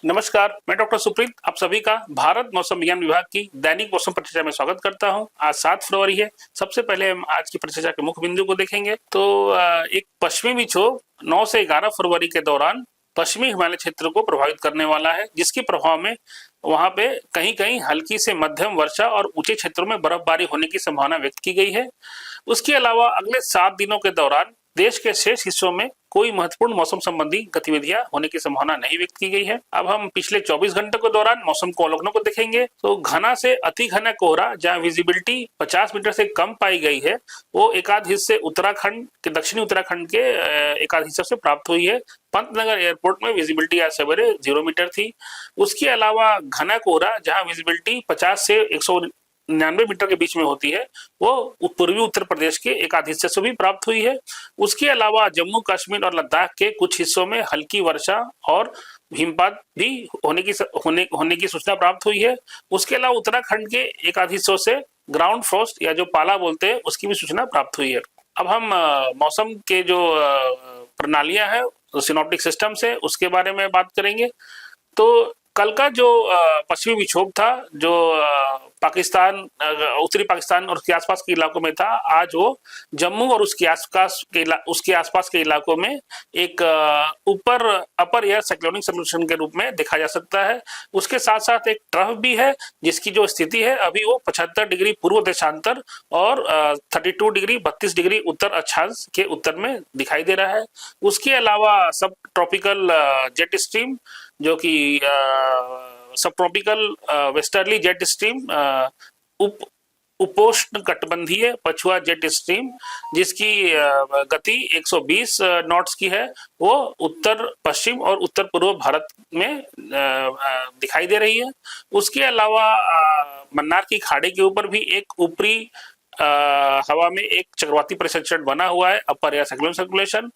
नमस्कार, मैं डॉक्टर सुप्रीत आप सभी का भारत मौसम विज्ञान विभाग की दैनिक मौसम परिचर्चा में स्वागत करता हूं। आज 7 फरवरी है। सबसे पहले हम आज की परिचर्चा के मुख्य बिंदु को देखेंगे। तो एक पश्चिमी विक्षोभ 9 से 11 फरवरी के दौरान पश्चिमी हिमालय क्षेत्र को प्रभावित करने वाला है, जिसके प्रभाव में वहां पे कहीं कहीं हल्की से मध्यम वर्षा और ऊंचे क्षेत्रों में बर्फबारी होने की संभावना व्यक्त की गई है। उसके अलावा अगले 7 दिनों के दौरान देश के शेष हिस्सों में कोई महत्वपूर्ण मौसम संबंधी गतिविधियां होने की संभावना नहीं व्यक्त की गई है। अब हम पिछले 24 घंटों के दौरान मौसम के अवलोकनों को देखेंगे। तो घना से अति घना कोहरा जहां विजिबिलिटी 50 मीटर से कम पाई गई है, वो एकाध हिस्से उत्तराखंड के दक्षिणी उत्तराखंड के एकाध हिस्से से प्राप्त हुई है। पंतनगर एयरपोर्ट में विजिबिलिटी आज सवेरे 0 मीटर थी। उसके अलावा घना कोहरा जहां विजिबिलिटी 50 से 199 मीटर के बीच में होती है, वो पूर्वी उत्तर प्रदेश के एक आध हिस्से से भी प्राप्त हुई है। उसके अलावा जम्मू कश्मीर और लद्दाख के कुछ हिस्सों में हल्की वर्षा और हिमपात भी होने की सूचना प्राप्त हुई है। उसके अलावा उत्तराखंड के एक आध हिस्सों से ग्राउंड फ्रॉस्ट या जो पाला बोलते हैं उसकी भी सूचना प्राप्त हुई है। अब हम मौसम के जो प्रणालियां हैं सिनॉप्टिक सिस्टम से उसके बारे में बात करेंगे। तो कल का जो पश्चिमी विक्षोभ था जो पाकिस्तान उत्तरी पाकिस्तान और उसके आसपास के इलाकों में था, आज वो जम्मू और उसके आसपास के इलाकों में एक अपर एयर साइक्लोनिक सॉल्यूशन के रूप में देखा जा सकता है। उसके साथ साथ एक ट्रफ भी है जिसकी जो स्थिति है अभी वो 75 डिग्री पूर्व देशांतर और 32 डिग्री 32 डिग्री उत्तर अक्षांश के उत्तर में दिखाई दे रहा है। उसके अलावा सब ट्रॉपिकल जेट स्ट्रीम जो कि सब ट्रॉपिकल वेस्टर्ली जेट स्ट्रीम उपोष्ण कटिबंधीय पछुआ जेट स्ट्रीम जिसकी गति 120 नॉट्स की है, वो उत्तर पश्चिम और उत्तर पूर्व भारत में दिखाई दे रही है। उसके अलावा मन्नार की खाड़ी के ऊपर भी एक ऊपरी हवा में एक चक्रवाती परिसंचरण बना हुआ है, अपर एयर साइक्लोनिक सर्कुलेशन।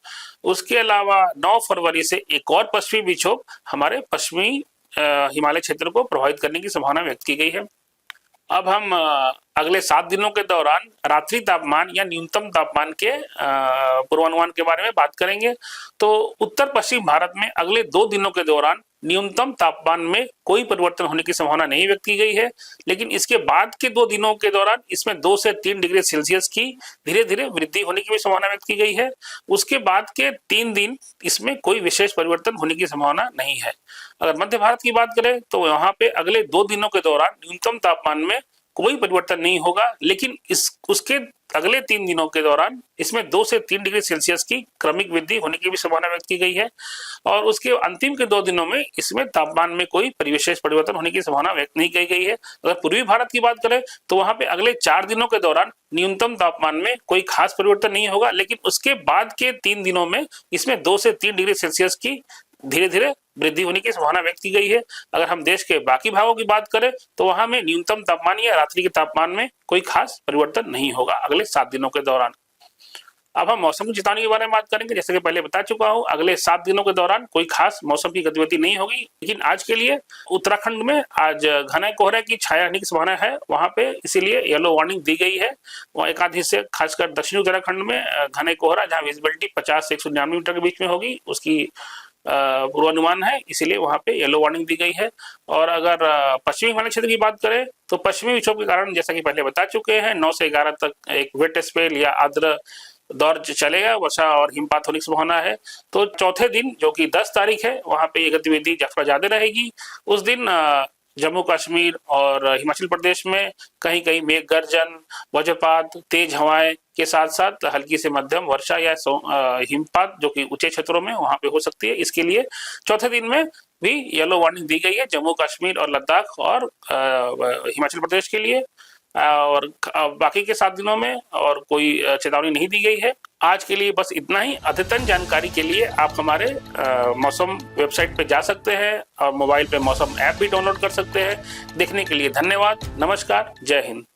उसके अलावा 9 फरवरी से एक और पश्चिमी विक्षोभ हमारे पश्चिमी हिमालय क्षेत्र को प्रभावित करने की संभावना व्यक्त की गई है। अब हम अगले 7 दिनों के दौरान रात्रि तापमान या न्यूनतम तापमान के पूर्वानुमान के बारे में बात करेंगे। तो उत्तर पश्चिम भारत में अगले 2 दिनों के दौरान न्यूनतम तापमान में कोई परिवर्तन होने की संभावना नहीं व्यक्त की गई है, लेकिन इसके बाद के 2 दिनों के दौरान इसमें 2 से 3 डिग्री सेल्सियस की धीरे धीरे वृद्धि होने की भी संभावना व्यक्त की गई है। उसके बाद के 3 दिन इसमें कोई विशेष परिवर्तन होने की संभावना नहीं है। अगर मध्य भारत की बात करें तो वहां पे अगले 2 दिनों के दौरान न्यूनतम तापमान में कोई परिवर्तन नहीं होगा, लेकिन उसके अगले 3 दिनों के दौरान इसमें 2 से 3 डिग्री सेल्सियस की क्रमिक वृद्धि होने की भी संभावना व्यक्त की गई है। और उसके अंतिम के 2 दिनों में इसमें तापमान में कोई विशेष परिवर्तन होने की संभावना व्यक्त नहीं की गई है। अगर पूर्वी भारत की बात करें तो वहां पे अगले 4 दिनों के दौरान न्यूनतम तापमान में कोई खास परिवर्तन नहीं होगा, लेकिन उसके बाद के 3 दिनों में इसमें 2 से 3 डिग्री सेल्सियस की धीरे धीरे वृद्धि होने की संभावना व्यक्त की गई है। अगर हम देश के बाकी भागों की बात करें तो वहां में न्यूनतम तापमान या रात्रि के तापमान में कोई खास परिवर्तन नहीं होगा अगले 7 दिनों के दौरान। अब हम मौसम की चेतावनी के बारे में बात करेंगे। जैसे कि पहले बता चुका हूं, अगले 7 दिनों के दौरान कोई खास मौसम की गतिविधि नहीं होगी, लेकिन आज के लिए उत्तराखंड में आज घने कोहरे की छाया रहने की संभावना है वहां पे, इसीलिए येलो वार्निंग दी गई है। वहाँ एक आध हिस्से खासकर दक्षिणी उत्तराखंड में घने कोहरा जहाँ विजिबिलिटी 50 से 199 मीटर के बीच में होगी उसकी पूर्वानुमान है, इसीलिए वहां पे येलो वार्निंग दी गई है। और अगर पश्चिमी हिमालय क्षेत्र की बात करें तो पश्चिमी विक्षोभ के कारण जैसा कि पहले बता चुके हैं 9 से 11 तक एक वेट स्पेल या आर्द्र दौर चलेगा, वर्षा और हिमपात होने की संभावना है। तो चौथे दिन जो कि 10 तारीख है वहां पे ये गतिविधि ज्यादा रहेगी। उस दिन जम्मू कश्मीर और हिमाचल प्रदेश में कहीं कहीं मेघ गर्जन, वज्रपात, तेज हवाएं के साथ साथ हल्की से मध्यम वर्षा या हिमपात जो कि ऊंचे क्षेत्रों में वहां पे हो सकती है। इसके लिए चौथे दिन में भी येलो वार्निंग दी गई है जम्मू कश्मीर और लद्दाख और हिमाचल प्रदेश के लिए। और बाकी के 7 दिनों में और कोई चेतावनी नहीं दी गई है। आज के लिए बस इतना ही। अद्यतन जानकारी के लिए आप हमारे मौसम वेबसाइट पे जा सकते हैं और मोबाइल पे मौसम ऐप भी डाउनलोड कर सकते हैं। देखने के लिए धन्यवाद। नमस्कार, जय हिंद।